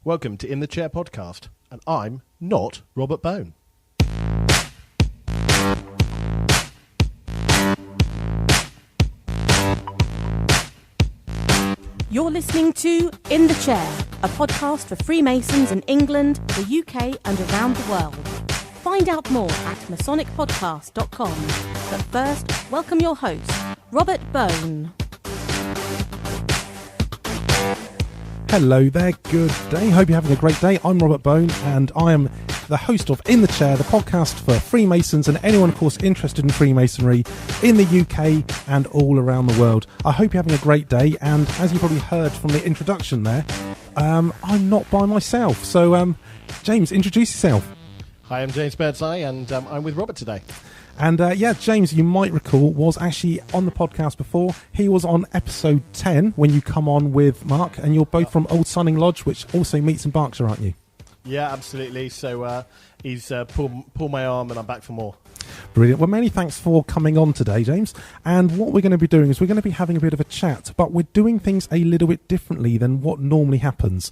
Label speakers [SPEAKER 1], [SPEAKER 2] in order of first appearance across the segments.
[SPEAKER 1] Welcome to In the Chair podcast, and I'm not Robert Bone.
[SPEAKER 2] You're listening to In the Chair, a podcast for Freemasons in England, the UK and around the world. Find out more at masonicpodcast.com. But first, welcome your host, Robert Bone.
[SPEAKER 3] Hello there, good day. Hope you're having a great day. I'm Robert Bone and I am the host of In the Chair, the podcast for Freemasons and anyone, of course, interested in Freemasonry in the UK and all around the world. I hope you're having a great day, and as you probably heard from the introduction there, I'm not by myself. So, James, introduce yourself.
[SPEAKER 1] Hi, I'm James Birdseye, and I'm with Robert today.
[SPEAKER 3] And James, you might recall, was actually on the podcast before. He was on episode 10 when you come on with Mark, and you're both from Old Sunning Lodge, which also meets in Berkshire, aren't you?
[SPEAKER 1] Yeah, absolutely. So he's pulled my arm, and I'm back for more.
[SPEAKER 3] Brilliant. Well, many thanks for coming on today, James. And what we're going to be doing is we're going to be having a bit of a chat, but we're doing things a little bit differently than what normally happens.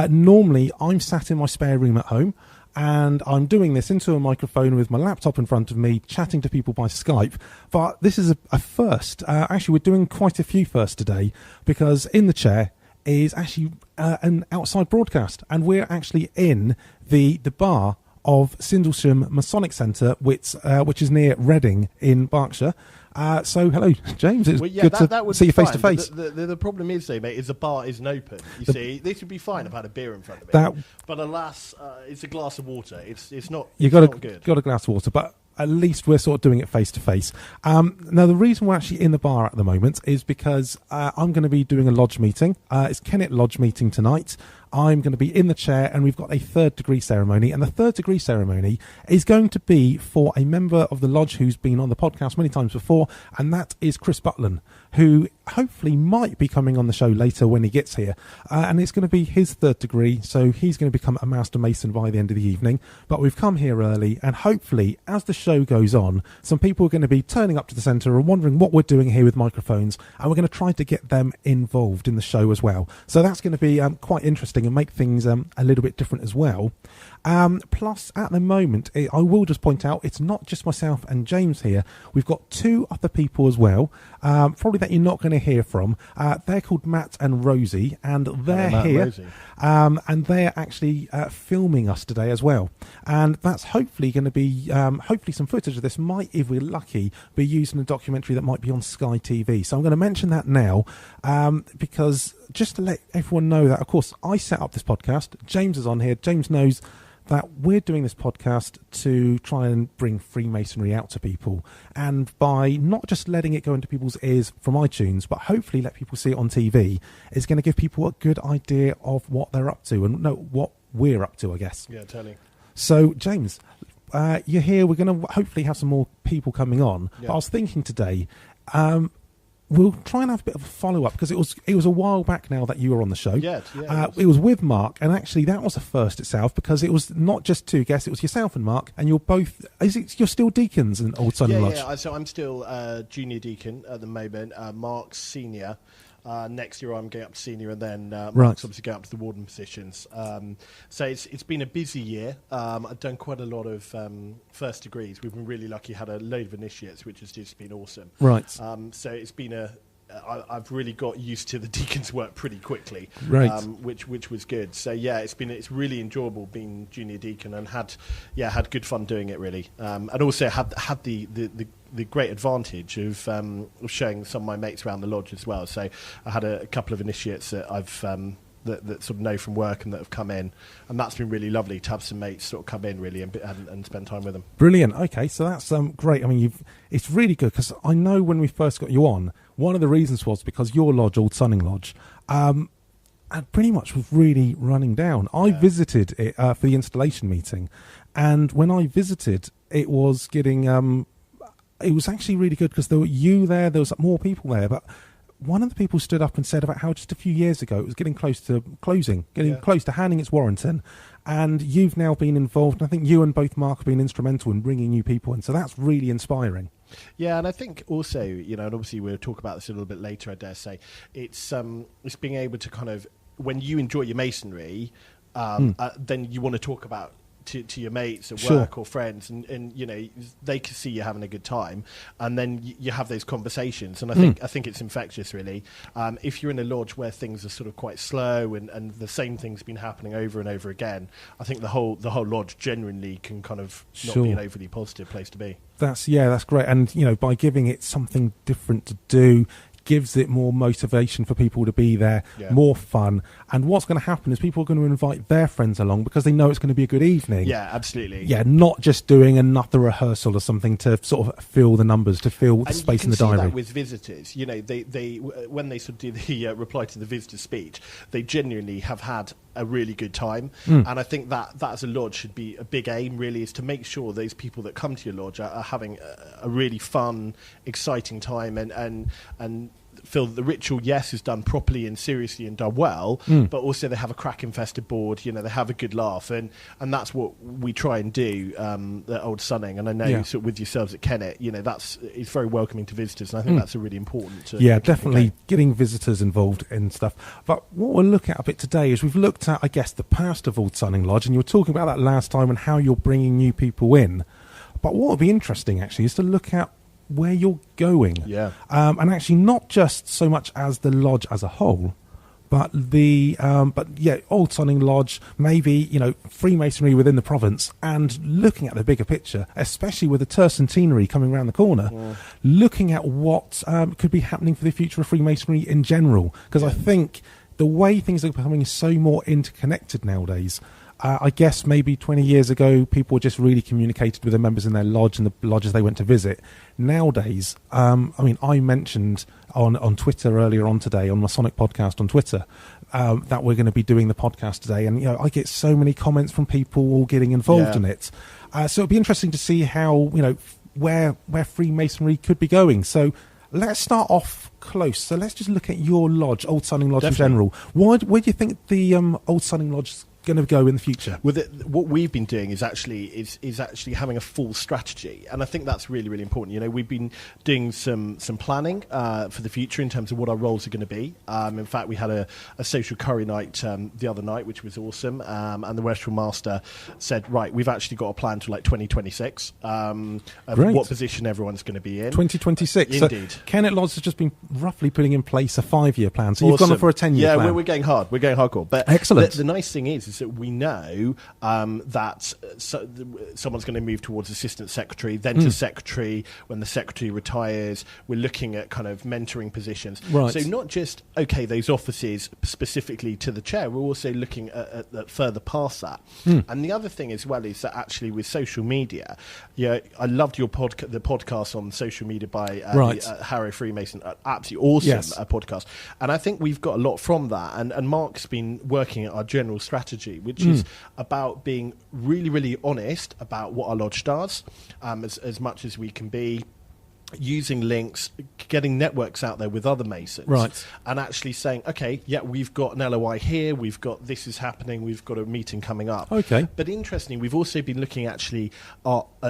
[SPEAKER 3] Normally, I'm sat in my spare room at home, and I'm doing this into a microphone with my laptop in front of me, chatting to people by Skype. But this is a first. Actually, we're doing quite a few firsts today, because In the Chair is actually an outside broadcast, and we're actually in the bar of Sindlesham Masonic Centre, which is near Reading in Berkshire. So, hello, James. It's good to see you face to face.
[SPEAKER 1] The problem is, though, mate, is the bar isn't open. You see, this would be fine if I had a beer in front of me. But alas, it's a glass of water. It's not. You've got
[SPEAKER 3] a glass of water, but at least we're sort of doing it face to face. Now, the reason we're actually in the bar at the moment is because I'm going to be doing a lodge meeting. It's Kennet Lodge meeting tonight. I'm going to be in the chair, and we've got a third degree ceremony. And the third degree ceremony is going to be for a member of the lodge who's been on the podcast many times before, and that is Chris Butland, who hopefully might be coming on the show later when he gets here. And it's going to be his third degree, so he's going to become a Master Mason by the end of the evening. But we've come here early, and hopefully, as the show goes on, some people are going to be turning up to the centre and wondering what we're doing here with microphones, and we're going to try to get them involved in the show as well. So that's going to be quite interesting and make things a little bit different as well. Plus, at the moment, I will just point out, it's not just myself and James here. We've got two other people as well, probably that you're not going to hear from. They're called Matt and Rosie, and they're here. And they're actually filming us today as well. And that's hopefully going to be, hopefully some footage of this might, if we're lucky, be used in a documentary that might be on Sky TV. So I'm going to mention that now, because just to let everyone know that, of course, I set up this podcast. James is on here. James knows that we're doing this podcast to try and bring Freemasonry out to people, and by not just letting it go into people's ears from iTunes, but hopefully let people see it on TV, is going to give people a good idea of what they're up to and what we're up to, I guess.
[SPEAKER 1] Yeah, totally.
[SPEAKER 3] So, James, you're here. We're going to hopefully have some more people coming on. Yeah. But I was thinking today, we'll try and have a bit of a follow-up, because it was a while back now that you were on the show.
[SPEAKER 1] Yeah,
[SPEAKER 3] it was with Mark, and actually that was a first itself, because it was not just two guests, it was yourself and Mark, and you're both, you're still deacons in Old Sunning Lodge?
[SPEAKER 1] Yeah, so I'm still junior deacon at the moment. Mark's senior. Next year I'm going up to senior, and then Mark's obviously going up to the warden positions. So it's been a busy year. I've done quite a lot of first degrees. We've been really lucky, had a load of initiates, which has just been awesome.
[SPEAKER 3] Right.
[SPEAKER 1] So it's been I've really got used to the deacon's work pretty quickly,
[SPEAKER 3] right.
[SPEAKER 1] Which was good. So yeah, it's really enjoyable being junior deacon, and had good fun doing it really, and also had the great advantage of showing some of my mates around the lodge as well. So I had a couple of initiates that I've that sort of know from work and that have come in, and that's been really lovely to have some mates sort of come in really and spend time with them.
[SPEAKER 3] Brilliant. Okay, so that's great. I mean, it's really good, because I know when we first got you on, one of the reasons was because your lodge, Old Sunning Lodge, and pretty much was really running down. I visited it for the installation meeting, and when I visited, it was getting it was actually really good, because there were you there was more people there, but one of the people stood up and said about how just a few years ago it was getting close to closing, close to handing its warrant in, and you've now been involved, and I think you and both Mark have been instrumental in bringing new people in, so that's really inspiring.
[SPEAKER 1] Yeah, and I think also, and obviously we'll talk about this a little bit later, I dare say, it's being able to kind of, when you enjoy your masonry, then you want to talk about to your mates at
[SPEAKER 3] Sure.
[SPEAKER 1] work or friends, and they can see you having a good time, and then you have those conversations. And I think it's infectious, really. If you're in a lodge where things are sort of quite slow and the same thing's been happening over and over again, I think the whole lodge genuinely can kind of not be an overly positive place to be.
[SPEAKER 3] That's great. And by giving it something different to do, gives it more motivation for people to be there, more fun. And what's going to happen is people are going to invite their friends along because they know it's going to be a good evening.
[SPEAKER 1] Yeah, absolutely.
[SPEAKER 3] Yeah, not just doing another rehearsal or something to sort of fill the numbers, to fill the space in the diary.
[SPEAKER 1] You can see that with visitors. They when they sort of do the reply to the visitor speech, they genuinely have had a really good time. And I think that as a lodge should be a big aim, really, is to make sure those people that come to your lodge are having a really fun, exciting time, and feel that the ritual, yes, is done properly and seriously and done well, but also they have a crack-infested board, they have a good laugh, and that's what we try and do at Old Sunning. And I know sort of with yourselves at Kennet, it's very welcoming to visitors, and I think that's a really important to
[SPEAKER 3] definitely getting visitors involved in stuff. But what we'll look at a bit today is we've looked at, I guess, the past of Old Sunning Lodge, and you were talking about that last time and how you're bringing new people in. But what would be interesting, actually, is to look at where you're going. And actually not just so much as the lodge as a whole, but Old Sunning Lodge, maybe, Freemasonry within the province, and looking at the bigger picture, especially with the tercentenary coming around the corner, looking at what could be happening for the future of Freemasonry in general. Because I think the way things are becoming so more interconnected nowadays, I guess maybe 20 years ago, people just really communicated with the members in their lodge and the lodges they went to visit. Nowadays, I mentioned on Twitter earlier on today, on Masonic Podcast on Twitter, that we're going to be doing the podcast today. And, I get so many comments from people all getting involved in it. So it'd be interesting to see how, where Freemasonry could be going. So let's start off close. So let's just look at your lodge, Old Sunning Lodge in general. Where do you think the Old Sunning Lodge is going to go in the future?
[SPEAKER 1] What we've been doing is actually having a full strategy, and I think that's really, really important. We've been doing some planning for the future in terms of what our roles are going to be. In fact, we had a social curry night the other night, which was awesome, and the Western Master said, right, we've actually got a plan to 2026 of what position everyone's going to be in.
[SPEAKER 3] 2026.
[SPEAKER 1] Indeed.
[SPEAKER 3] So Kennet Lodge has just been roughly putting in place a 5-year plan. So you've gone for a 10-year plan.
[SPEAKER 1] Yeah, we're going hard. We're going hardcore. But
[SPEAKER 3] excellent.
[SPEAKER 1] The nice thing is that we know that someone's going to move towards assistant secretary, then to secretary. When the secretary retires, we're looking at kind of mentoring positions.
[SPEAKER 3] Right.
[SPEAKER 1] So not just, those offices specifically to the chair, we're also looking at further past that. And the other thing as well is that actually with social media, I loved your the podcast on social media by Harrow Freemason, absolutely awesome podcast. And I think we've got a lot from that. And Mark's been working at our general strategy, which is about being really, really honest about what our lodge does, as much as we can be, using links, getting networks out there with other Masons, and actually saying, we've got an LOI here, we've got this is happening, we've got a meeting coming up. But interestingly, we've also been looking actually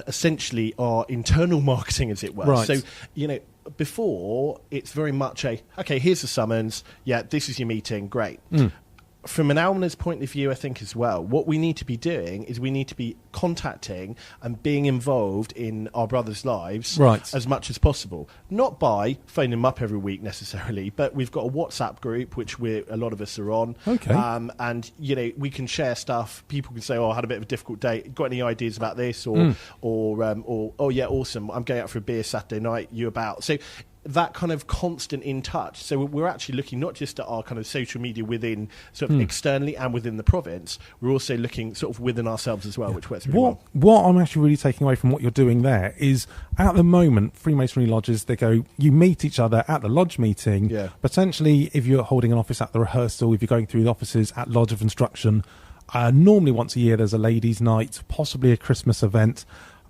[SPEAKER 1] essentially our internal marketing, as it were. So, before, it's very much here's the summons, this is your meeting, great. From an almoner's point of view, I think as well, what we need to be doing is we need to be contacting and being involved in our brothers' lives as much as possible. Not by phoning them up every week necessarily, but we've got a WhatsApp group, which a lot of us are on. And, we can share stuff. People can say, I had a bit of a difficult day. Got any ideas about this? Or awesome, I'm going out for a beer Saturday night. You about? So that kind of constant in touch. So we're actually looking not just at our kind of social media within sort of externally and within the province, we're also looking sort of within ourselves as well, which works really well.
[SPEAKER 3] What I'm actually really taking away from what you're doing there is, at the moment, Freemasonry lodges, you meet each other at the lodge meeting. Potentially, if you're holding an office at the rehearsal, if you're going through the offices at Lodge of Instruction, normally once a year there's a ladies' night, possibly a Christmas event.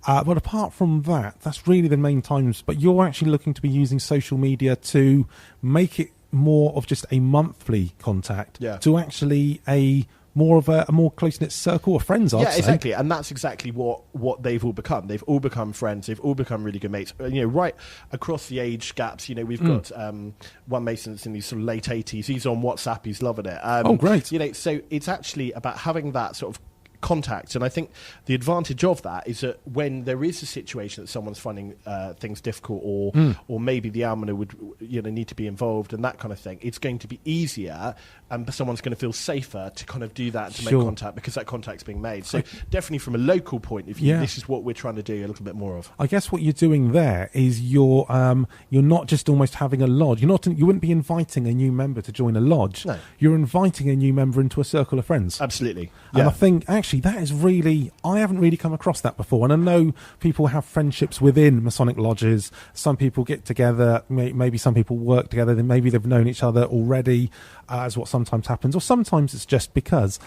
[SPEAKER 3] But apart from that, that's really the main times. But you're actually looking to be using social media to make it more of just a monthly contact to actually a more of a more close-knit circle of friends, I'd say.
[SPEAKER 1] Yeah, exactly. And that's exactly what they've all become. They've all become friends. They've all become really good mates. Right across the age gaps, we've got one Mason that's in his sort of late 80s. He's on WhatsApp. He's loving it.
[SPEAKER 3] Oh, great.
[SPEAKER 1] So it's actually about having that sort of contact, and I think the advantage of that is that when there is a situation that someone's finding things difficult, or maybe the almoner would need to be involved and that kind of thing, it's going to be easier, and someone's going to feel safer to kind of do that, to make contact, because that contact's being made. So definitely from a local point of view, this is what we're trying to do a little bit more of.
[SPEAKER 3] I guess what you're doing there is you're not just almost having a lodge. You wouldn't be inviting a new member to join a lodge.
[SPEAKER 1] No.
[SPEAKER 3] You're inviting a new member into a circle of friends.
[SPEAKER 1] Absolutely.
[SPEAKER 3] And I think actually that is really, I haven't really come across that before. And I know people have friendships within Masonic lodges. Some people get together, maybe some people work together, then maybe they've known each other already, as what sometimes happens. Or sometimes it's just because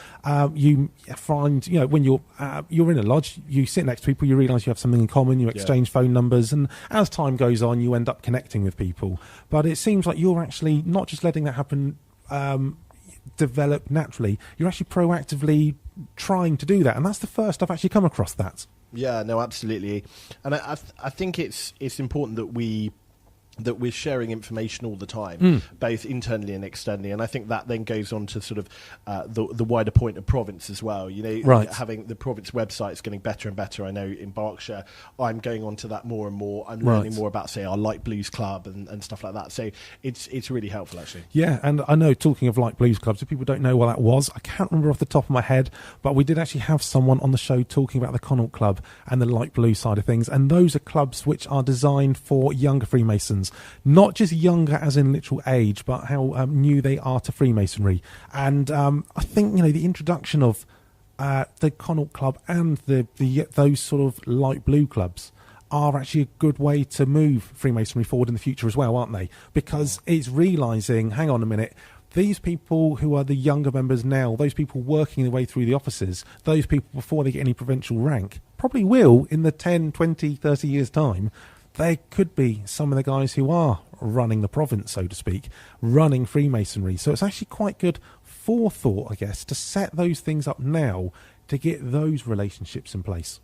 [SPEAKER 3] you find, when you're in a lodge, you sit next to people, you realise you have something in common, you exchange phone numbers, and as time goes on, you end up connecting with people. But it seems like you're actually not just letting that happen, develop naturally, you're actually proactively trying to do that, and that's the first I've actually come across that.
[SPEAKER 1] Yeah, no, absolutely. And I think it's important that we're sharing information all the time, both internally and externally, and I think that then goes on to sort of the wider point of province as well. Having the province websites getting better and better. I know in Berkshire, I'm going on to that more and more. I'm learning more about, say, our Light Blues Club and stuff like that. So it's really helpful, actually.
[SPEAKER 3] Yeah, and I know, talking of Light Blues Clubs, if people don't know what that was, I can't remember off the top of my head, but we did actually have someone on the show talking about the Connaught Club and the Light Blue side of things, and those are clubs which are designed for younger Freemasons. Not just younger as in literal age, but how new they are to Freemasonry. And I think, the introduction of the Connaught Club and those sort of light blue clubs are actually a good way to move Freemasonry forward in the future as well, aren't they? Because it's realising, hang on a minute, these people who are the younger members now, those people working their way through the offices, those people before they get any provincial rank, probably will, in the 10, 20, 30 years' time, they could be some of the guys who are running the province, so to speak, running Freemasonry. So it's actually quite good forethought, I guess, to set those things up now to get those relationships in place.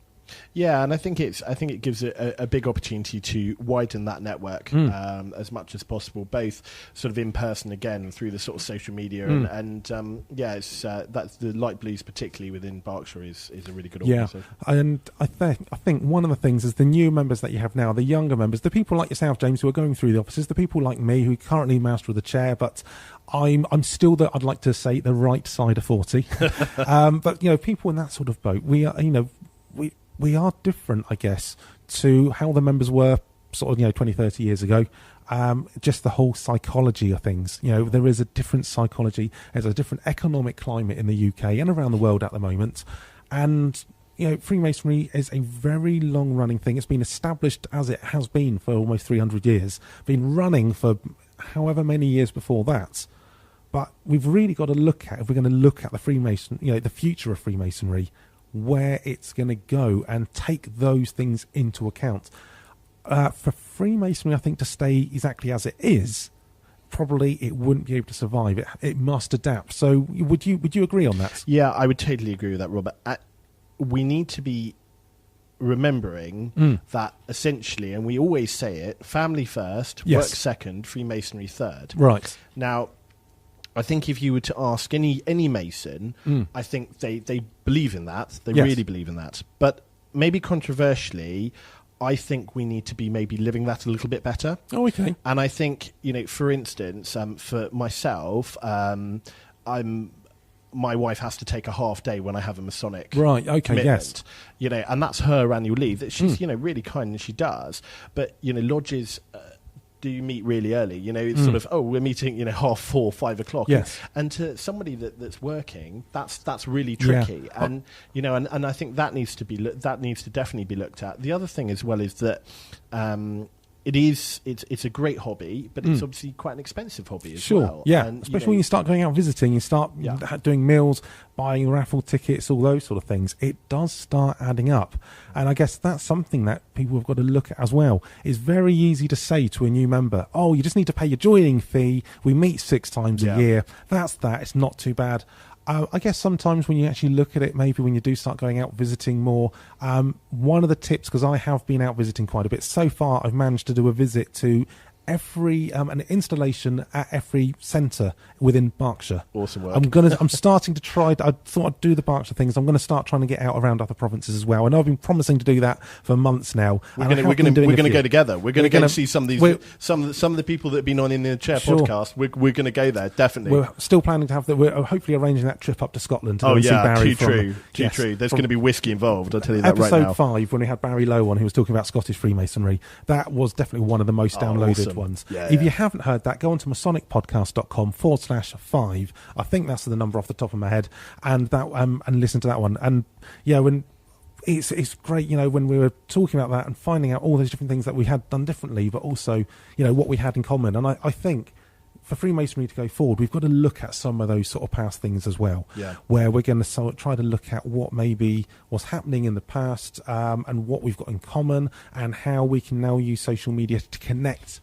[SPEAKER 1] Yeah, and I think it gives a big opportunity to widen that network as much as possible, both sort of in person again through the sort of social media and that's the Light Blues, particularly within Berkshire, is a really good organisation.
[SPEAKER 3] Yeah, and I think one of the things is the new members that you have now, the younger members, the people like yourself, James, who are going through the offices, the people like me who currently master of the chair, but I'm still I'd like to say the right side of 40. But people in that sort of boat, we are we are different, I guess, to how the members were sort of 20, 30 years ago. Just the whole psychology of things. There is a different psychology. There's a different economic climate in the UK and around the world at the moment. And, Freemasonry is a very long-running thing. It's been established as it has been for almost 300 years, been running for however many years before that. But we've really got to look at, if we're going to look at the the future of Freemasonry, where it's going to go and take those things into account. For Freemasonry, I think, to stay exactly as it is, probably it wouldn't be able to survive. It must adapt. So would you agree on that?
[SPEAKER 1] Yeah, I would totally agree with that, Robert. We need to be remembering that essentially, and we always say it, family first, work second, Freemasonry third.
[SPEAKER 3] Right.
[SPEAKER 1] Now, I think if you were to ask any Mason, I think they believe in that. They really believe in that. But maybe controversially, I think we need to be maybe living that a little bit better.
[SPEAKER 3] Oh, okay.
[SPEAKER 1] And I think, for instance, for myself, my wife has to take a half day when I have a Masonic commitment, and that's her annual leave. That she's, really kind, and she does. But, lodges do you meet really early? It's sort of, we're meeting, 4:30, 5 o'clock.
[SPEAKER 3] Yes.
[SPEAKER 1] And to somebody that's working, that's really tricky. Yeah. And, and I think that needs to definitely be looked at. The other thing as well is that it's a great hobby, but it's obviously quite an expensive hobby as well.
[SPEAKER 3] Yeah,
[SPEAKER 1] and,
[SPEAKER 3] especially when you start going out visiting, you start doing meals, buying raffle tickets, all those sort of things. It does start adding up. And I guess that's something that people have got to look at as well. It's very easy to say to a new member, you just need to pay your joining fee. We meet 6 times a year. That's that. It's not too bad. I guess sometimes when you actually look at it, maybe when you do start going out visiting more, one of the tips, because I have been out visiting quite a bit so far, I've managed to do a visit to every an installation at every centre within Berkshire.
[SPEAKER 1] Awesome work.
[SPEAKER 3] I'm starting to try. I thought I'd do the Berkshire things. I'm going to start trying to get out around other provinces as well. I know I've been promising to do that for months now.
[SPEAKER 1] We're going to go together. We're going to go and see some of these some of the people that have been on In the Chair podcast. We're going to go there definitely.
[SPEAKER 3] We're still planning to have that. We're hopefully arranging that trip up to Scotland. To see
[SPEAKER 1] too
[SPEAKER 3] Barry
[SPEAKER 1] true. There's going to be whiskey involved. I'll tell you that right now.
[SPEAKER 3] Episode 5, when we had Barry Lowe on, who was talking about Scottish Freemasonry, that was definitely one of the most downloaded ones. If you haven't heard that, go on to masonicpodcast.com/5. I think that's the number off the top of my head, and that and listen to that one. And when it's great, when we were talking about that and finding out all those different things that we had done differently, but also what we had in common. And I think for Freemasonry to go forward, we've got to look at some of those sort of past things as well, where we're going to try to look at what maybe was happening in the past, and what we've got in common, and how we can now use social media to connect.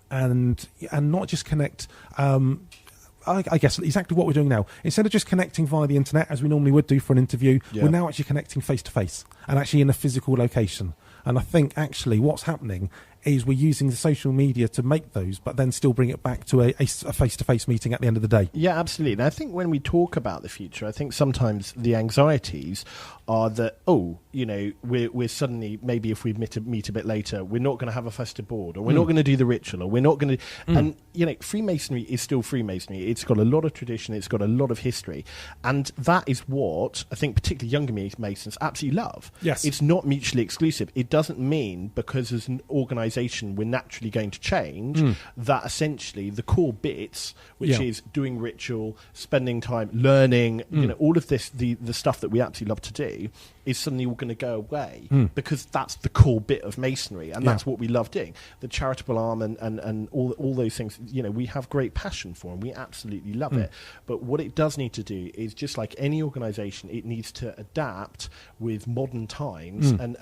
[SPEAKER 3] And not just connect, I guess exactly what we're doing now. Instead of just connecting via the internet, as we normally would do for an interview, we're now actually connecting face-to-face and actually in a physical location. And I think actually what's happening is we're using the social media to make those, but then still bring it back to a face-to-face meeting at the end of the day. Yeah,
[SPEAKER 1] absolutely. And I think when we talk about the future, I think sometimes the anxieties are that, we're suddenly, maybe if we meet a bit later, we're not going to have a festive board, or we're not going to do the ritual, or we're not going to... And, Freemasonry is still Freemasonry. It's got a lot of tradition. It's got a lot of history. And that is what I think particularly younger Masons absolutely love.
[SPEAKER 3] Yes.
[SPEAKER 1] It's not mutually exclusive. It doesn't mean because as an organisation we're naturally going to change, that essentially the core bits, which is doing ritual, spending time, learning, all of this, the stuff that we absolutely love to do, is suddenly all going to go away because that's the core bit of Masonry, and that's what we love doing. The charitable arm and all those things, we have great passion for, and we absolutely love it. But what it does need to do is, just like any organisation, it needs to adapt with modern times and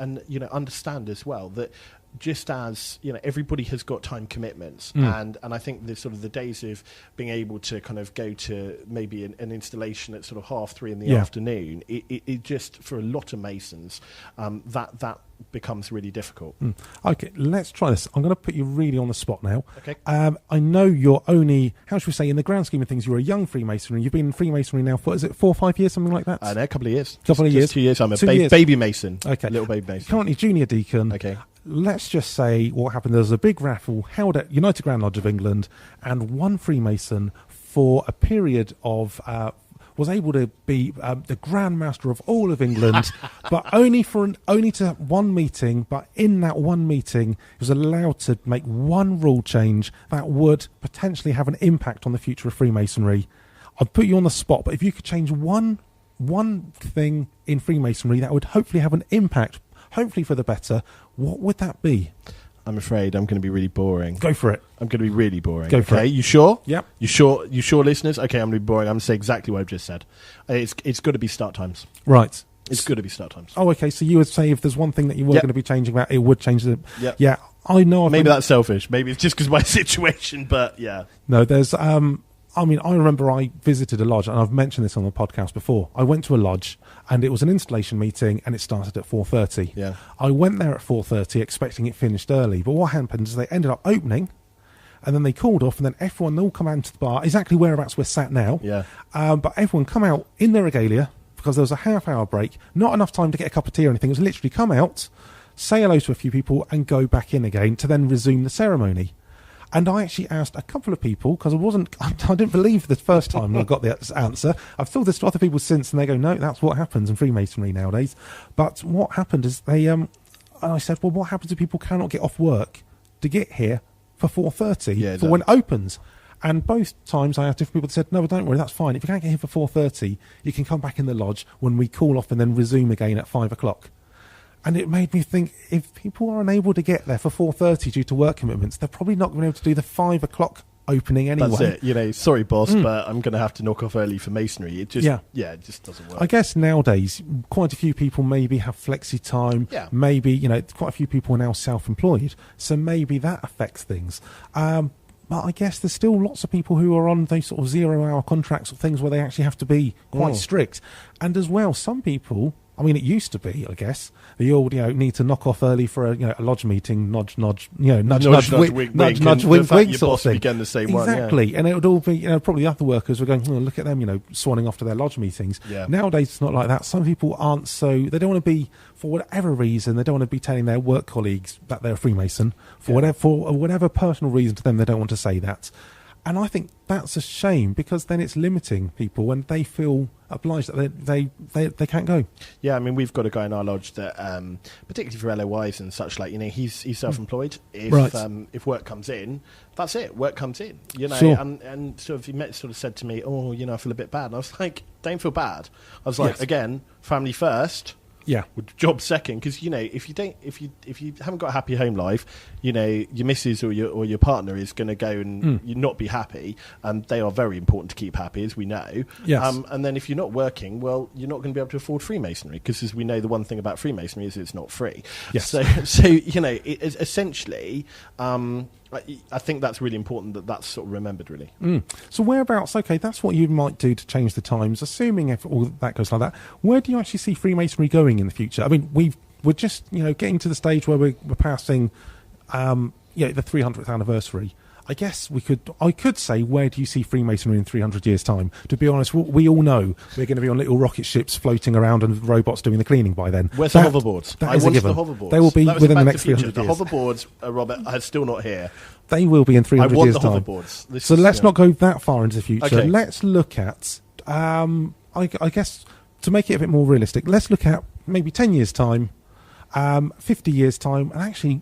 [SPEAKER 1] understand as well that just as everybody has got time commitments, and I think the sort of the days of being able to kind of go to maybe an installation at sort of 3:30 in the afternoon, it just for a lot of Masons that becomes really difficult.
[SPEAKER 3] Okay, let's try this. I'm going to put you really on the spot now.
[SPEAKER 1] Okay.
[SPEAKER 3] I know you're only, how should we say, in the grand scheme of things, you're a young Freemason, and you've been in Freemasonry now for, is it 4 or 5 years, something like that?
[SPEAKER 1] No, a couple of years.
[SPEAKER 3] Couple of years.
[SPEAKER 1] 2 years. I'm a baby Mason.
[SPEAKER 3] Okay.
[SPEAKER 1] Little baby Mason.
[SPEAKER 3] Currently junior deacon.
[SPEAKER 1] Okay.
[SPEAKER 3] Let's just say what happened. There was a big raffle held at United Grand Lodge of England, and one Freemason for a period of was able to be the Grand Master of all of England, but only to one meeting. But in that one meeting, he was allowed to make one rule change that would potentially have an impact on the future of Freemasonry. I'd put you on the spot, but if you could change one thing in Freemasonry that would hopefully have an impact, hopefully for the better, what would that be?
[SPEAKER 1] I'm afraid I'm going to be really boring.
[SPEAKER 3] Go for it.
[SPEAKER 1] I'm going to be really boring.
[SPEAKER 3] Go for it.
[SPEAKER 1] You sure?
[SPEAKER 3] Yep.
[SPEAKER 1] You sure, listeners? Okay, I'm going to be boring. I'm going to say exactly what I've just said. It's got to be start times.
[SPEAKER 3] Right.
[SPEAKER 1] It's got to be start times.
[SPEAKER 3] Oh, okay. So you would say if there's one thing that you were going to be changing about, it would change the...
[SPEAKER 1] Yep.
[SPEAKER 3] Yeah. I know...
[SPEAKER 1] Maybe that's selfish. Maybe it's just because of my situation, but yeah.
[SPEAKER 3] No, there's... I remember I visited a lodge, and I've mentioned this on the podcast before. I went to a lodge, and it was an installation meeting, and it started at 4:30.
[SPEAKER 1] Yeah.
[SPEAKER 3] I went there at 4:30 expecting it finished early, but what happened is they ended up opening, and then they called off, and then everyone all come out into the bar, exactly whereabouts we're sat now.
[SPEAKER 1] Yeah.
[SPEAKER 3] But everyone come out in their regalia, because there was a half-hour break, not enough time to get a cup of tea or anything. It was literally come out, say hello to a few people, and go back in again to then resume the ceremony. And I actually asked a couple of people, because I didn't believe the first time when I got the answer. I've told this to other people since, and they go, no, that's what happens in Freemasonry nowadays. But what happened is and I said, well, what happens if people cannot get off work to get here for 4:30 for when it opens? And both times I asked different people that said, no, but don't worry, that's fine. If you can't get here for 4:30, you can come back in the lodge when we call off and then resume again at 5 o'clock. And it made me think, if people are unable to get there for 4:30 due to work commitments, they're probably not going to be able to do the 5 o'clock opening anyway.
[SPEAKER 1] That's it. Sorry, boss, but I'm going to have to knock off early for Masonry. It just, it just doesn't work.
[SPEAKER 3] I guess nowadays, quite a few people maybe have flexi time.
[SPEAKER 1] Yeah.
[SPEAKER 3] Maybe, quite a few people are now self-employed. So maybe that affects things. But I guess there's still lots of people who are on those sort of 0-hour contracts or things where they actually have to be quite strict. And as well, some people, I mean, it used to be, I guess, the old, need to knock off early for a lodge meeting, nudge, nudge, nudge, wink, wink, sort of thing.
[SPEAKER 1] Again, the same
[SPEAKER 3] exactly.
[SPEAKER 1] One, yeah.
[SPEAKER 3] And it would all be, probably the other workers were going, look at them, swanning off to their lodge meetings.
[SPEAKER 1] Yeah.
[SPEAKER 3] Nowadays, it's not like that. Some people aren't they don't want to be, for whatever reason, they don't want to be telling their work colleagues that they're a Freemason. For whatever personal reason to them, they don't want to say that. And I think that's a shame, because then it's limiting people when they feel obliged that they can't go.
[SPEAKER 1] Yeah, I mean, we've got a guy in our lodge that, particularly for LOIs and such, like, he's self-employed. If work comes in, that's it. Work comes in,
[SPEAKER 3] Sure.
[SPEAKER 1] and sort of said to me, I feel a bit bad. And I was like, don't feel bad. I was like, again, family first.
[SPEAKER 3] Yeah,
[SPEAKER 1] with job second, because if you haven't got a happy home life, your missus or your partner is going to go and you not be happy, and they are very important to keep happy, as we know.
[SPEAKER 3] Yes.
[SPEAKER 1] And then if you're not working, well, you're not going to be able to afford Freemasonry, because as we know, the one thing about Freemasonry is it's not free.
[SPEAKER 3] Yes.
[SPEAKER 1] So it is essentially. I think that's really important that's sort of remembered, really.
[SPEAKER 3] So whereabouts, okay, that's what you might do to change the times, assuming if all that goes like that. Where do you actually see Freemasonry going in the future? I mean, we're just, getting to the stage where we're passing, the 300th anniversary. I guess I could say, where do you see Freemasonry in 300 years' time? To be honest, we all know we're going to be on little rocket ships floating around and robots doing the cleaning by then.
[SPEAKER 1] Where's the hoverboards?
[SPEAKER 3] I want the
[SPEAKER 1] hoverboards.
[SPEAKER 3] They will be within the next 300 years.
[SPEAKER 1] The hoverboards, Robert, are still not here.
[SPEAKER 3] They will be in 300 years' time.
[SPEAKER 1] I want the hoverboards.
[SPEAKER 3] So let's not go that far into the future.
[SPEAKER 1] Okay.
[SPEAKER 3] Let's look at, I guess, to make it a bit more realistic, let's look at maybe 10 years' time, 50 years' time, and actually,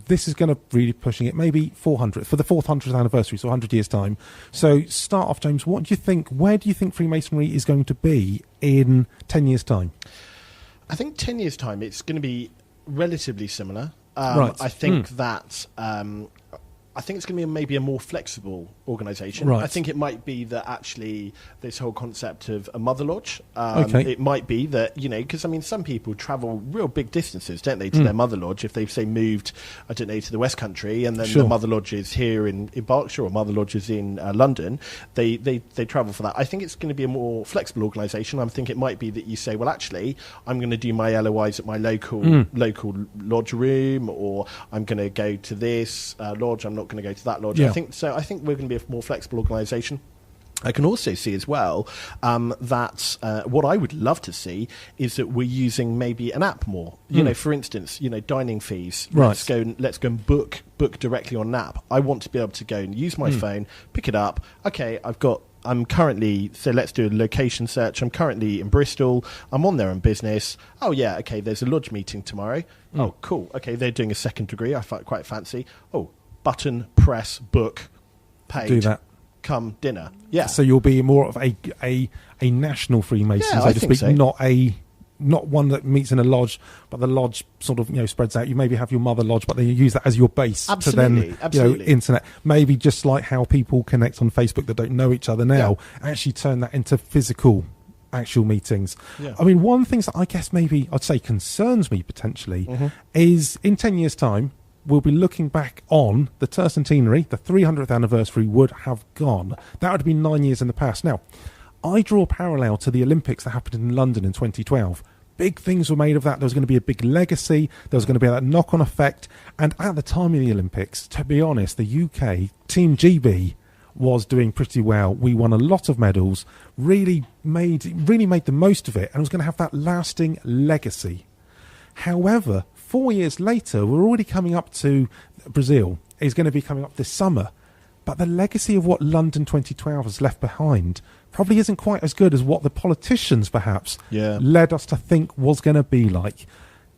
[SPEAKER 3] this is going to really pushing it, maybe 400, for the 400th anniversary, so 100 years' time. So start off, James, where do you think Freemasonry is going to be in 10 years' time?
[SPEAKER 1] I think 10 years' time, it's going to be relatively similar.
[SPEAKER 3] Right.
[SPEAKER 1] I think that I think it's going to be maybe a more flexible organisation.
[SPEAKER 3] Right.
[SPEAKER 1] I think it might be that actually this whole concept of a mother lodge,
[SPEAKER 3] okay.
[SPEAKER 1] It might be that, because I mean, some people travel real big distances, don't they, to their mother lodge if they've, say, moved, I don't know, to the West Country, and then
[SPEAKER 3] Sure.
[SPEAKER 1] the mother lodge is here in Berkshire, or mother lodge is in London. They travel for that. I think it's going to be a more flexible organisation. I think it might be that you say, well, actually, I'm going to do my LOIs at my local lodge room, or I'm going to go to this lodge, I'm not going to go to that lodge.
[SPEAKER 3] Yeah.
[SPEAKER 1] I think we're going to be a more flexible organisation. I can also see as well that what I would love to see is that we're using maybe an app more. For instance, dining fees.
[SPEAKER 3] Right.
[SPEAKER 1] Let's go and book directly on an app. I want to be able to go and use my phone, pick it up. Okay, I'm currently, so let's do a location search. I'm currently in Bristol. I'm on there on business. Oh, yeah, okay, there's a lodge meeting tomorrow. Oh, cool. Okay, they're doing a second degree. I quite fancy. Oh, button, press, book, paid.
[SPEAKER 3] Do that.
[SPEAKER 1] Come dinner. Yeah.
[SPEAKER 3] So you'll be more of a national Freemason,
[SPEAKER 1] Yeah,
[SPEAKER 3] so
[SPEAKER 1] I
[SPEAKER 3] to
[SPEAKER 1] think
[SPEAKER 3] speak,
[SPEAKER 1] so.
[SPEAKER 3] not one that meets in a lodge, but the lodge sort of spreads out. You maybe have your mother lodge, but then you use that as your base
[SPEAKER 1] Absolutely,
[SPEAKER 3] to then
[SPEAKER 1] absolutely.
[SPEAKER 3] internet. Maybe just like how people connect on Facebook that don't know each other now, actually turn that into physical actual meetings.
[SPEAKER 1] Yeah.
[SPEAKER 3] I mean, one thing that I guess maybe I'd say concerns me potentially is in 10 years' time, we'll be looking back on the tercentenary, the 300th anniversary would have gone. That would have been 9 years in the past. Now, I draw a parallel to the Olympics that happened in London in 2012. Big things were made of that. There was going to be a big legacy. There was going to be that knock-on effect. And at the time of the Olympics, to be honest, the UK, Team GB, was doing pretty well. We won a lot of medals, really made the most of it, and was going to have that lasting legacy. However, 4 years later, we're already coming up to Brazil. Is going to be coming up this summer. But the legacy of what London 2012 has left behind probably isn't quite as good as what the politicians perhaps led us to think was going to be like.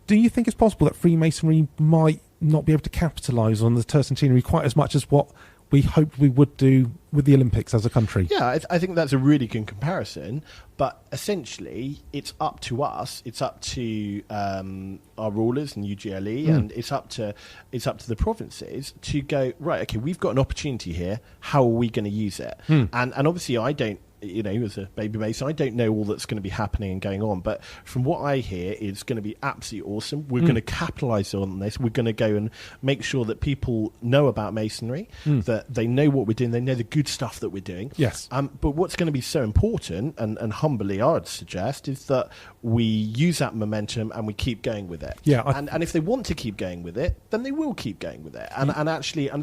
[SPEAKER 3] Do you think it's possible that Freemasonry might not be able to capitalise on the tercentenary quite as much as what we hoped we would do with the Olympics as a country?
[SPEAKER 1] Yeah, I think that's a really good comparison. But essentially, it's up to us. It's up to our rulers and UGLE, and it's up to the provinces to go, right, okay, we've got an opportunity here. How are we going to use it? And obviously, I don't as a baby Mason, I don't know all that's going to be happening and going on. But from what I hear, it's going to be absolutely awesome. We're going to capitalise on this. We're going to go and make sure that people know about Masonry, that they know what we're doing, they know the good stuff that we're doing.
[SPEAKER 3] Yes.
[SPEAKER 1] But what's going to be so important, and humbly I would suggest, is that we use that momentum and we keep going with it.
[SPEAKER 3] Yeah.
[SPEAKER 1] And if they want to keep going with it, then they will keep going with it. And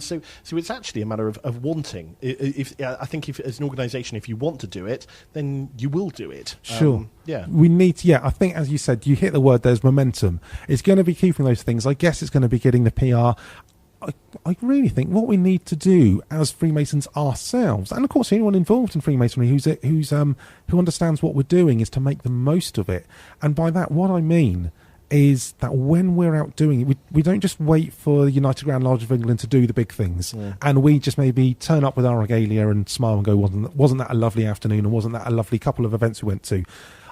[SPEAKER 1] so it's actually a matter of wanting. I think if as an organisation, if you want to do it, then you will do it.
[SPEAKER 3] Sure.
[SPEAKER 1] Yeah.
[SPEAKER 3] We need to, I think, as you said, you hit the word, there's momentum. It's going to be keeping those things. I guess it's going to be getting the PR. I really think what we need to do as Freemasons ourselves, and of course anyone involved in Freemasonry who understands what we're doing, is to make the most of it. And by that, what I mean is that when we're out doing it, we don't just wait for the United Grand Lodge of England to do the big things, and we just maybe turn up with our regalia and smile and go, wasn't that a lovely afternoon, and wasn't that a lovely couple of events we went to?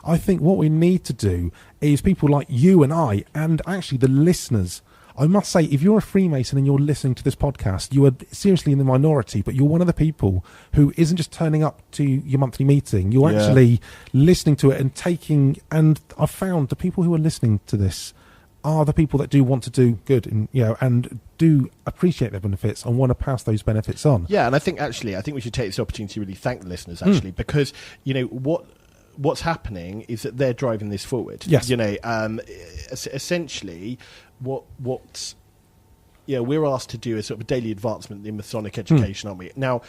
[SPEAKER 3] I think what we need to do is people like you and I, and actually the listeners. I must say, if you're a Freemason and you're listening to this podcast, you are seriously in the minority, but you're one of the people who isn't just turning up to your monthly meeting. You're actually listening to it and taking, and I've found the people who are listening to this are the people that do want to do good and do appreciate their benefits and want to pass those benefits on. Yeah,
[SPEAKER 1] and I think we should take this opportunity to really thank the listeners, actually, because, what's happening is that they're driving this forward.
[SPEAKER 3] Yes.
[SPEAKER 1] Essentially, we're asked to do a sort of a daily advancement in Masonic education, aren't we? Now,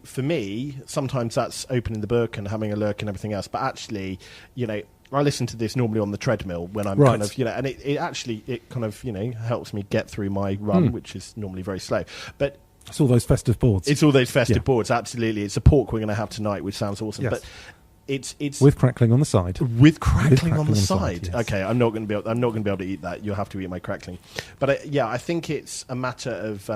[SPEAKER 1] for me, sometimes that's opening the book and having a look and everything else, but actually, I listen to this normally on the treadmill when I'm kind of, and it kind of, helps me get through my run, which is normally very slow. But
[SPEAKER 3] it's all those festive boards.
[SPEAKER 1] It's all those festive boards, absolutely. It's a pork we're going to have tonight, which sounds awesome.
[SPEAKER 3] Yes.
[SPEAKER 1] But it's
[SPEAKER 3] with crackling on the side.
[SPEAKER 1] With crackling on the side.
[SPEAKER 3] Yes.
[SPEAKER 1] Okay, I'm not going to be able to eat that. You'll have to eat my crackling. But I think it's a matter of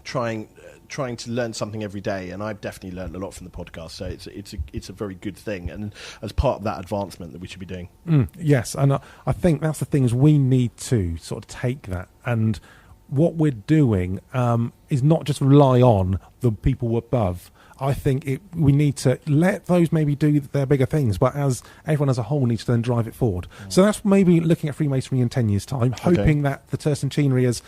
[SPEAKER 1] trying to learn something every day, and I've definitely learned a lot from the podcast. So it's a very good thing, and as part of that advancement that we should be doing.
[SPEAKER 3] Yes, and I think that's the thing, is we need to sort of take that, and what we're doing is not just rely on the people above. I think we need to let those maybe do their bigger things, but as everyone as a whole needs to then drive it forward. So that's maybe looking at Freemasonry in 10 years' time, hoping that the tercentenary has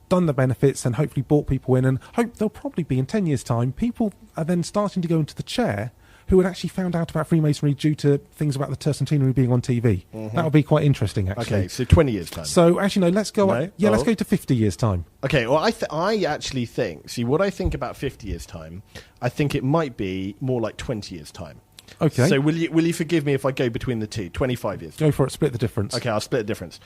[SPEAKER 3] done the benefits and hopefully brought people in, and hope there'll probably be in 10 years' time, people are then starting to go into the chair who had actually found out about Freemasonry due to things about the tercentenary being on TV. That would be quite interesting, actually.
[SPEAKER 1] Okay, so 20 years' time.
[SPEAKER 3] So, actually, no, let's go... let's go to 50 years' time.
[SPEAKER 1] Okay, well, I actually think... See, what I think about 50 years' time, I think it might be more like 20 years' time.
[SPEAKER 3] Okay.
[SPEAKER 1] So will you forgive me if I go between the two? 25 years.
[SPEAKER 3] Go for it, split the difference.
[SPEAKER 1] Okay, I'll split the difference.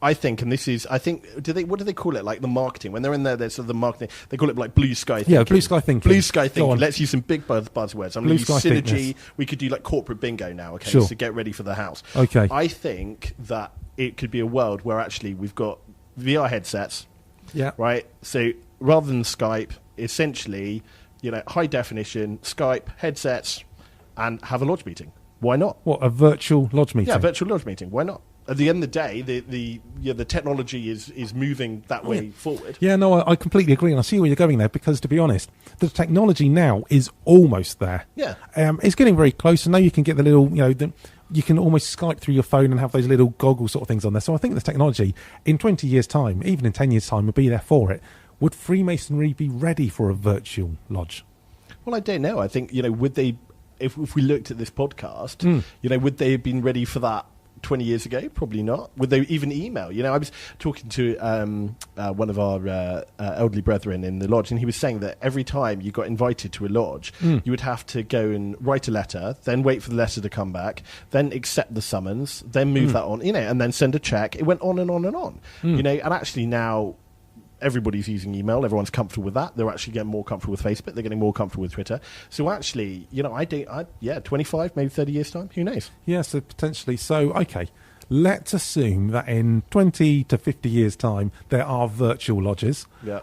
[SPEAKER 1] I think, what do they call it? Like the marketing. When they're in there, there's sort of the marketing. They call it like blue sky thinking.
[SPEAKER 3] Yeah, blue sky thinking.
[SPEAKER 1] Blue sky thinking. Let's use some big buzzwords. I'm going to use synergy.
[SPEAKER 3] Thickness.
[SPEAKER 1] We could do like corporate bingo now, okay?
[SPEAKER 3] Sure.
[SPEAKER 1] So get ready for the house.
[SPEAKER 3] Okay.
[SPEAKER 1] I think that it could be a world where actually we've got VR headsets.
[SPEAKER 3] Yeah.
[SPEAKER 1] Right? So rather than Skype, essentially, high definition, Skype, headsets, and have a lodge meeting. Why not?
[SPEAKER 3] What, a virtual lodge meeting?
[SPEAKER 1] Yeah, virtual lodge meeting. Why not? At the end of the day, the technology is moving that way forward.
[SPEAKER 3] Yeah, no, I completely agree, and I see where you're going there, because, to be honest, the technology now is almost there.
[SPEAKER 1] Yeah.
[SPEAKER 3] It's getting very close, and now you can get the little, you can almost Skype through your phone and have those little goggle sort of things on there. So I think the technology, in 20 years' time, even in 10 years' time, will be there for it. Would Freemasonry be ready for a virtual lodge?
[SPEAKER 1] Well, I don't know. I think, would they, if we looked at this podcast, would they have been ready for that 20 years ago? Probably not. Would they even email? I was talking to one of our elderly brethren in the lodge, and he was saying that every time you got invited to a lodge, you would have to go and write a letter, then wait for the letter to come back, then accept the summons, then move that on, and then send a check. It went on and on and on. And actually now everybody's using email. Everyone's comfortable with that. They're actually getting more comfortable with Facebook. They're getting more comfortable with Twitter. So actually, 25, maybe 30 years' time. Who knows?
[SPEAKER 3] Yeah, so potentially. So, okay, let's assume that in 20 to 50 years' time, there are virtual lodges.
[SPEAKER 1] Yeah.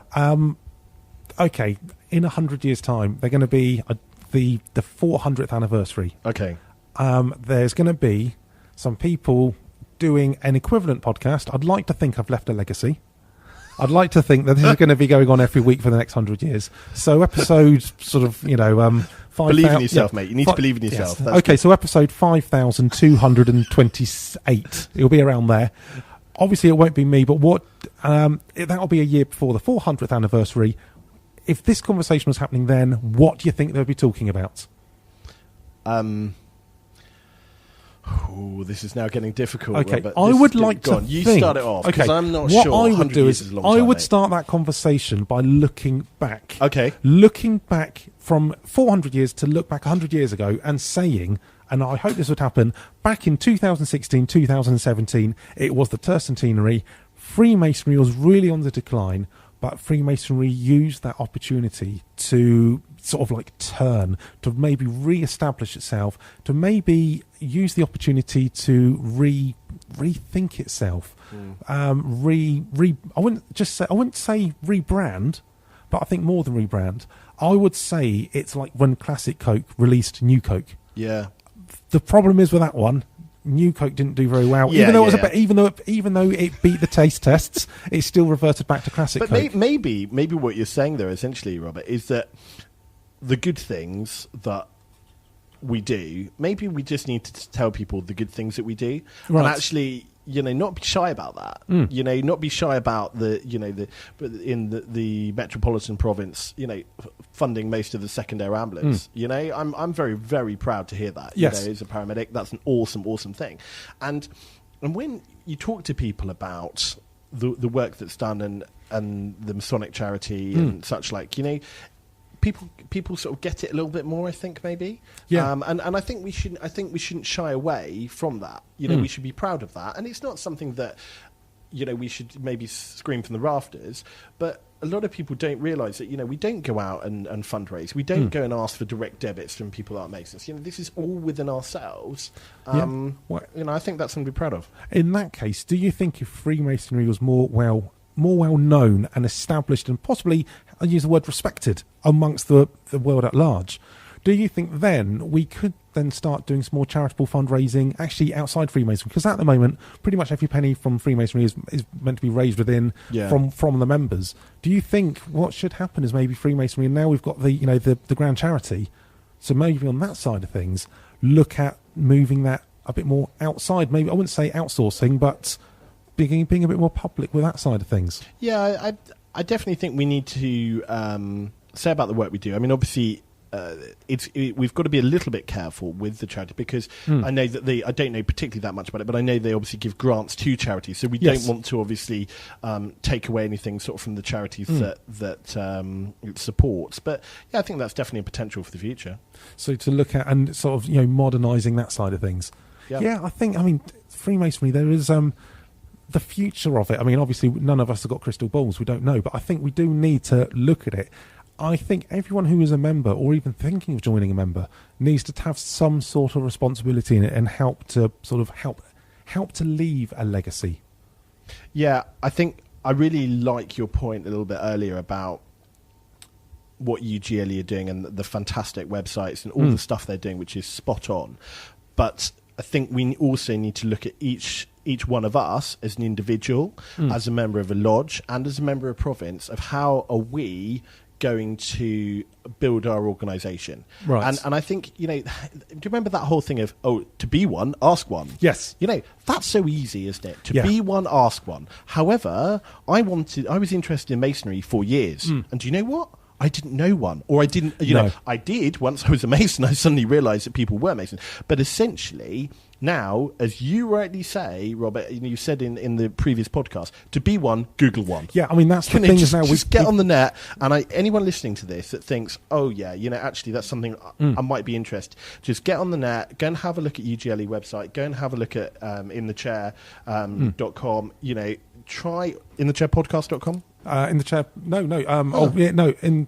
[SPEAKER 3] Okay, in 100 years' time, they're going to be the 400th anniversary.
[SPEAKER 1] Okay.
[SPEAKER 3] There's going to be some people doing an equivalent podcast. I'd like to think I've left a legacy. I'd like to think that this is going to be going on every week for the next 100 years. So episode sort of,
[SPEAKER 1] believe in yourself, mate. You need to believe in yourself.
[SPEAKER 3] Yes. Okay, so episode 5,228. It'll be around there. Obviously, it won't be me, but that'll be a year before the 400th anniversary. If this conversation was happening then, what do you think they'll be talking about?
[SPEAKER 1] This is now getting difficult.
[SPEAKER 3] Okay,
[SPEAKER 1] Robert.
[SPEAKER 3] I would like to
[SPEAKER 1] You
[SPEAKER 3] think.
[SPEAKER 1] start it off, because
[SPEAKER 3] Okay,
[SPEAKER 1] I'm not
[SPEAKER 3] what
[SPEAKER 1] sure.
[SPEAKER 3] I would do is
[SPEAKER 1] a long
[SPEAKER 3] I
[SPEAKER 1] time,
[SPEAKER 3] would
[SPEAKER 1] mate.
[SPEAKER 3] start that conversation by looking back.
[SPEAKER 1] Okay.
[SPEAKER 3] Looking back from 400 years to look back 100 years ago and saying, and I hope this would happen, back in 2016, 2017, it was the tercentenary. Freemasonry was really on the decline, but Freemasonry used that opportunity to sort of like turn, to maybe re-establish itself, to maybe use the opportunity to rethink itself. I wouldn't say rebrand, but I think more than rebrand. I would say it's like when Classic Coke released New Coke.
[SPEAKER 1] Yeah.
[SPEAKER 3] The problem is with that one, New Coke didn't do very well.
[SPEAKER 1] Yeah,
[SPEAKER 3] even though it beat the taste tests, it still reverted back to Classic Coke.
[SPEAKER 1] But maybe what you're saying there essentially, Robert, is that the good things that we do, maybe we just need to tell people the good things that we do,
[SPEAKER 3] right.
[SPEAKER 1] and actually, not be shy about that. Not be shy about the metropolitan province, funding most of the secondary ambulance. I'm very, very proud to hear that.
[SPEAKER 3] Yes.
[SPEAKER 1] As a paramedic, that's an awesome, awesome thing. And when you talk to people about the work that's done and the Masonic charity and such like, people sort of get it a little bit more, I think, maybe.
[SPEAKER 3] Yeah.
[SPEAKER 1] And I think we shouldn't shy away from that. We should be proud of that. And it's not something that, we should maybe scream from the rafters, but a lot of people don't realise that, we don't go out and fundraise. We don't go and ask for direct debits from people that aren't Masons. This is all within ourselves. I think that's something to be proud of.
[SPEAKER 3] In that case, do you think if Freemasonry was more well known and established and possibly, I'll use the word respected, amongst the world at large, do you think then we could then start doing some more charitable fundraising actually outside Freemasonry? Because at the moment, pretty much every penny from Freemasonry is meant to be raised within from the members. Do you think what should happen is maybe Freemasonry, and now we've got the grand charity, so maybe on that side of things, look at moving that a bit more outside, maybe I wouldn't say outsourcing, but being a bit more public with that side of things?
[SPEAKER 1] Yeah, I definitely think we need to say about the work we do. I mean, obviously, we've got to be a little bit careful with the charity, because I know that I don't know particularly that much about it, but I know they obviously give grants to charities, so we don't want to obviously take away anything sort of from the charities that it supports. But yeah, I think that's definitely a potential for the future.
[SPEAKER 3] So to look at and sort of modernising that side of things. Yeah, I think Freemasonry, there is the future of it. I mean, obviously, none of us have got crystal balls. We don't know. But I think we do need to look at it. I think everyone who is a member or even thinking of joining a member needs to have some sort of responsibility in it and help to leave a legacy.
[SPEAKER 1] Yeah, I think I really like your point a little bit earlier about what UGLE are doing and the fantastic websites and all the stuff they're doing, which is spot on. But I think we also need to look at each one of us as an individual, as a member of a lodge, and as a member of a province, of how are we going to build our organisation.
[SPEAKER 3] Right.
[SPEAKER 1] And I think, do you remember that whole thing of, to be one, ask one?
[SPEAKER 3] Yes.
[SPEAKER 1] That's so easy, isn't it? To be one, ask one. However, I was interested in Masonry for years. And do you know what? I didn't know one, or I didn't, I did once I was a Mason. I suddenly realised that people were Masons. But essentially, now, as you rightly say, Robert, you said in the previous podcast, to be one, Google one.
[SPEAKER 3] Yeah, I mean, that's the thing.
[SPEAKER 1] Just get on the net, and anyone listening to this that thinks, actually, that's something I might be interested, just get on the net, go and have a look at UGLE website, go and have a look at inthechair.com, try inthechairpodcast.com.
[SPEAKER 3] In the chair, in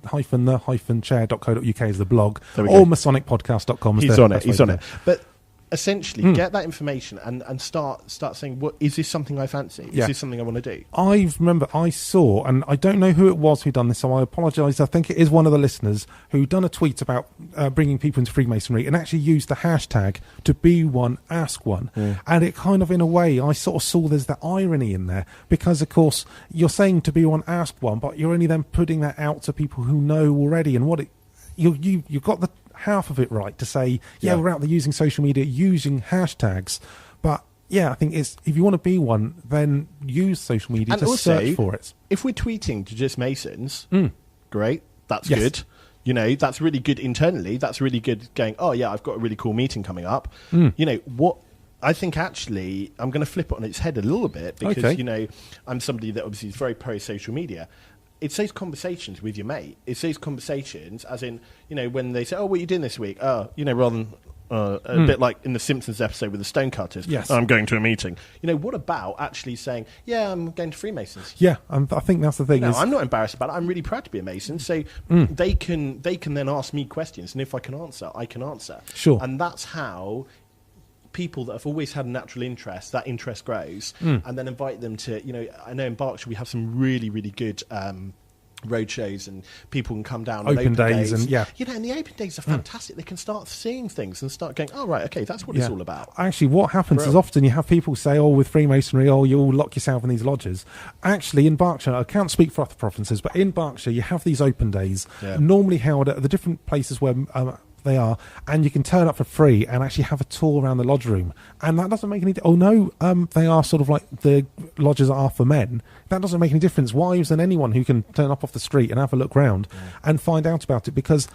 [SPEAKER 3] chair.co.uk is the blog, or masonicpodcast.com.
[SPEAKER 1] He's on it. But essentially get that information and start saying, "What is this? Something I fancy? Is this something I want to do?"
[SPEAKER 3] I remember I saw, and I don't know who it was who done this, so I apologise. I think it is one of the listeners who done a tweet about bringing people into Freemasonry and actually used the hashtag to be one, ask one, and it kind of, in a way, I sort of saw there's that irony in there, because of course you're saying to be one, ask one, but you're only then putting that out to people who know already, and you've got the half of it right to say, we're out there using social media, using hashtags, but I think it's, if you want to be one, then use social media to search for it. If
[SPEAKER 1] we're tweeting to just Masons, great, that's good. You know, that's really good internally. That's really good going, oh yeah, I've got a really cool meeting coming up. You know, what I think actually, I'm going to flip it on its head a little bit, because, you know, I'm somebody that obviously is very pro-social media. It's those conversations with your mate. It's those conversations, as in, you know, when they say, "Oh, what are you doing this week?" Oh, you know, rather than a bit like in the Simpsons episode with the Stonecutters.
[SPEAKER 3] Yes,
[SPEAKER 1] I'm going to a meeting. You know, what about actually saying, "Yeah, I'm going to Freemasons."
[SPEAKER 3] Yeah, I think that's the thing.
[SPEAKER 1] I'm not embarrassed about it. I'm really proud to be a Mason. So they can then ask me questions, and if I can answer, I can answer.
[SPEAKER 3] Sure.
[SPEAKER 1] And that's how people that have always had a natural interest, that interest grows, and then invite them to, you know, I know in Berkshire we have some really, really good road shows, and people can come down on open days,
[SPEAKER 3] and
[SPEAKER 1] you know, and the open days are fantastic. They can start seeing things and start going, oh right, okay, that's what it's all about.
[SPEAKER 3] Actually, what happens is often you have people say, oh, with Freemasonry, oh, you'll lock yourself in these lodges. Actually, in Berkshire, I can't speak for other provinces, but in Berkshire you have these open days, normally held at the different places where they are, and you can turn up for free and actually have a tour around the lodge room, and that doesn't make any they are sort of like the lodges are for men. That doesn't make any difference. Wives and anyone who can turn up off the street and have a look round and find out about it, because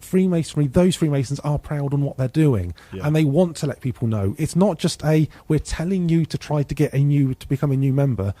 [SPEAKER 3] Freemasonry, those Freemasons are proud on what they're doing, and they want to let people know. It's not just we're telling you to try to get to become a new member.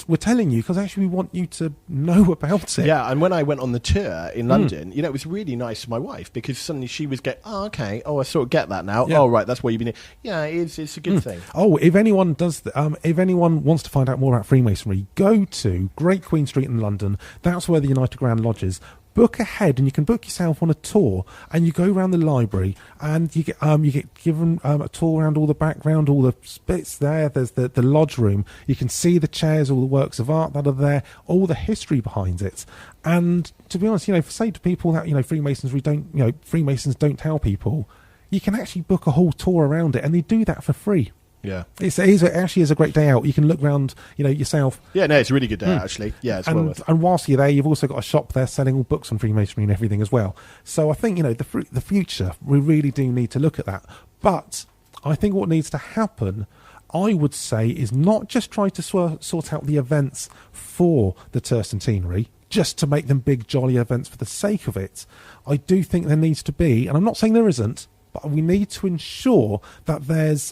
[SPEAKER 3] We're telling you because actually we want you to know about it.
[SPEAKER 1] Yeah, and when I went on the tour in London, you know, it was really nice for my wife, because suddenly she was going, oh, okay, oh, I sort of get that now. Oh, right, that's why you've been here. Yeah, it's a good thing.
[SPEAKER 3] Oh, if anyone does, if anyone wants to find out more about Freemasonry, go to Great Queen Street in London. That's where the United Grand Lodge is. Book ahead, and you can book yourself on a tour, and you go around the library, and you get given a tour around all the background, all the bits there. There's the lodge room. You can see the chairs, all the works of art that are there, all the history behind it. And to be honest, you know, say to people that, you know, Freemasons don't tell people, you can actually book a whole tour around it, and they do that for free.
[SPEAKER 1] Yeah,
[SPEAKER 3] it actually is a great day out. You can look around, you know, yourself.
[SPEAKER 1] Yeah, no, it's a really good day out, actually. Yeah, it's well worth it.
[SPEAKER 3] And whilst you're there, you've also got a shop there selling all books on Freemasonry and everything as well. So I think, you know, the future, we really do need to look at that. But I think what needs to happen, I would say, is not just try to sort out the events for the tercentenary, just to make them big, jolly events for the sake of it. I do think there needs to be, and I'm not saying there isn't, but we need to ensure that there's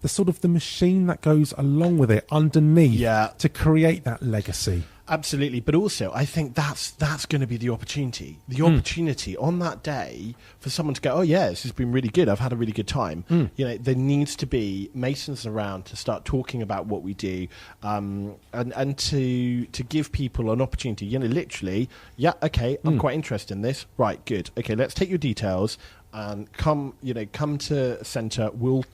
[SPEAKER 3] the sort of the machine that goes along with it underneath to create that legacy.
[SPEAKER 1] Absolutely, but also I think that's going to be the opportunity. The opportunity on that day for someone to go, oh yeah, this has been really good. I've had a really good time. You know, there needs to be Masons around to start talking about what we do, and to give people an opportunity. You know, literally, I'm quite interested in this. Right, good. Okay, let's take your details and come to centre. We'll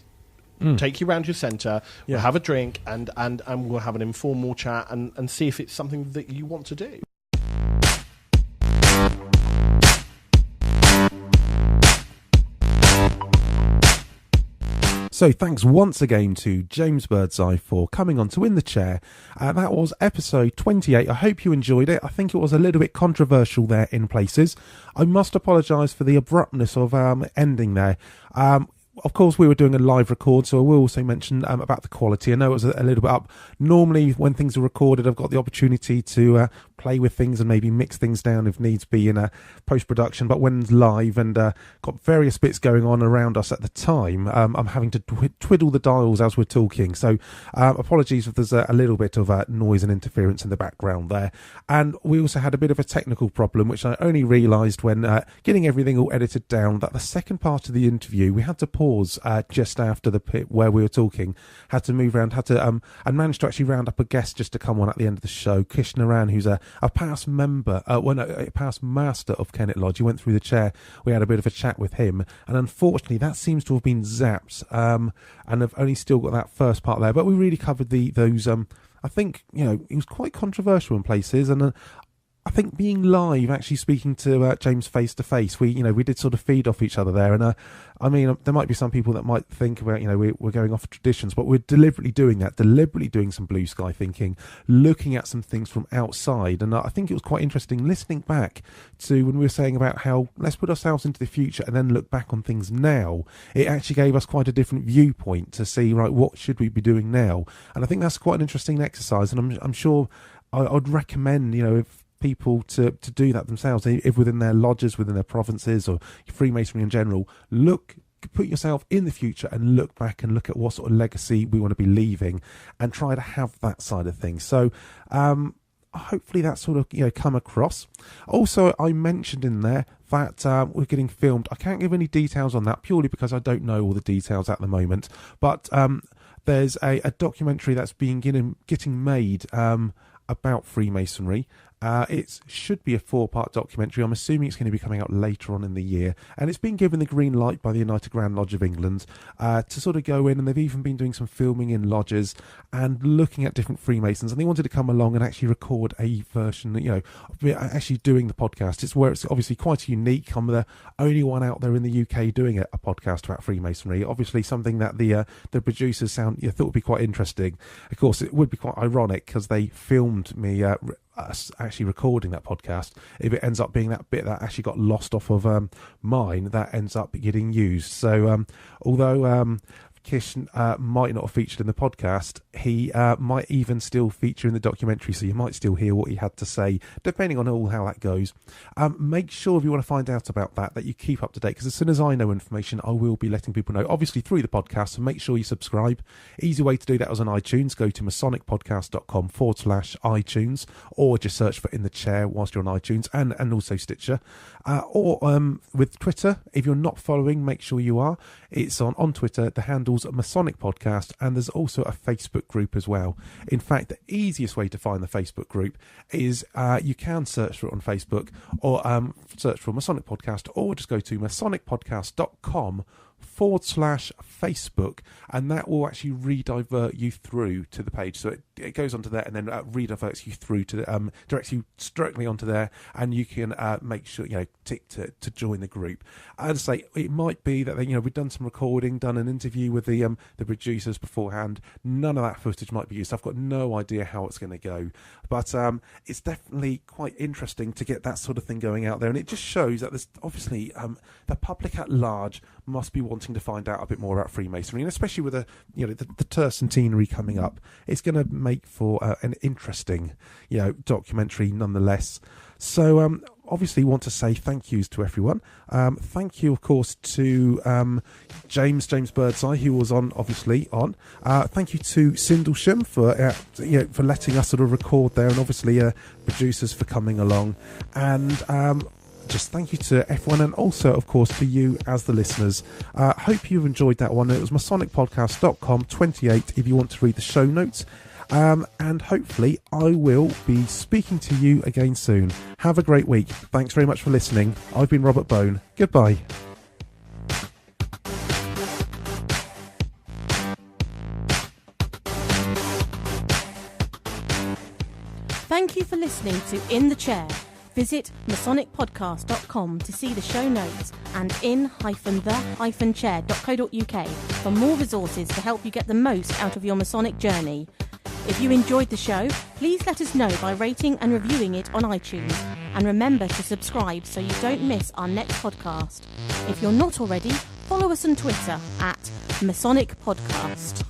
[SPEAKER 1] take you around your centre, we'll have a drink, and we'll have an informal chat and see if it's something that you want to do.
[SPEAKER 3] So thanks once again to James Birdseye for coming on to In the Chair. That was episode 28. I hope you enjoyed it. I think it was a little bit controversial there in places. I must apologise for the abruptness of ending there. Of course, we were doing a live record, so I will also mention about the quality. I know it was a little bit up. Normally, when things are recorded, I've got the opportunity to play with things and maybe mix things down if needs be in post-production. But when it's live and got various bits going on around us at the time, I'm having to twiddle the dials as we're talking. So apologies if there's a little bit of noise and interference in the background there. And we also had a bit of a technical problem, which I only realised when getting everything all edited down, that the second part of the interview, we had to pause pause just after the pit where we were talking. Had to move around, and managed to actually round up a guest just to come on at the end of the show. Kish Naran, who's a past member, a past master of Kennet Lodge. He went through the chair. We had a bit of a chat with him, and unfortunately that seems to have been zapped, and have only still got that first part there. But we really covered those. I think, it was quite controversial in places, and I think being live, actually speaking to James face to face, we did sort of feed off each other there. And I mean, there might be some people that might think about, we're going off traditions, but we're deliberately doing that, deliberately doing some blue sky thinking, looking at some things from outside. And I think it was quite interesting listening back to when we were saying about how let's put ourselves into the future and then look back on things now. It actually gave us quite a different viewpoint to see, right, what should we be doing now? And I think that's quite an interesting exercise. And I'm sure I'd recommend, if people to do that themselves, if within their lodges, within their provinces, or Freemasonry in general, put yourself in the future and look back and look at what sort of legacy we want to be leaving and try to have that side of things. So hopefully that sort of come across. Also, I mentioned in there that we're getting filmed. I can't give any details on that purely because I don't know all the details at the moment, but there's a documentary that's getting made about Freemasonry. It should be a 4-part documentary. I'm assuming it's going to be coming out later on in the year, and it's been given the green light by the United Grand Lodge of England to sort of go in, and they've even been doing some filming in lodges and looking at different Freemasons, and they wanted to come along and actually record a version, actually doing the podcast. It's where it's obviously quite unique. I'm the only one out there in the UK doing a podcast about Freemasonry. Obviously something that the producers thought would be quite interesting. Of course, it would be quite ironic because they filmed me us actually recording that podcast. If it ends up being that bit that actually got lost off of mine, that ends up getting used. So although Kish might not have featured in the podcast, he might even still feature in the documentary, so you might still hear what he had to say, depending on how that goes. Make sure if you want to find out about that you keep up to date, because as soon as I know information, I will be letting people know, obviously through the podcast, so make sure you subscribe. Easy way to do that is on iTunes. Go to masonicpodcast.com/iTunes, or just search for In the Chair whilst you're on iTunes, and also Stitcher. Or with Twitter, if you're not following, make sure you are. It's on Twitter, the handle's Masonic Podcast, and there's also a Facebook group as well. In fact, the easiest way to find the Facebook group is you can search for it on Facebook, or search for Masonic Podcast, or just go to masonicpodcast.com/Facebook, and that will actually redivert you through to the page. So it goes onto there and then rediverts you through to directs you directly onto there, and you can make sure tick to join the group. I'd say it might be that we've done some recording, done an interview with the producers beforehand. None of that footage might be used. I've got no idea how it's going to go, but it's definitely quite interesting to get that sort of thing going out there, and it just shows that there's obviously the public at large must be wanting to find out a bit more about Freemasonry, and especially with the tercentenary coming up, it's going to make for an interesting documentary nonetheless. So obviously want to say thank yous to everyone. Thank you, of course, to James Birdseye, who was obviously on. Thank you to Sindlesham for letting us sort of record there, and obviously producers for coming along, and just thank you to everyone, and also, of course, for you as the listeners. Hope you've enjoyed that one. It was masonicpodcast.com/28 if you want to read the show notes. And hopefully I will be speaking to you again soon. Have a great week. Thanks very much for listening. I've been Robert Bone. Goodbye.
[SPEAKER 2] Thank you for listening to In the Chair. Visit masonicpodcast.com to see the show notes and in-the-chair.co.uk for more resources to help you get the most out of your Masonic journey. If you enjoyed the show, please let us know by rating and reviewing it on iTunes. And remember to subscribe so you don't miss our next podcast. If you're not already, follow us on Twitter at Masonic Podcast.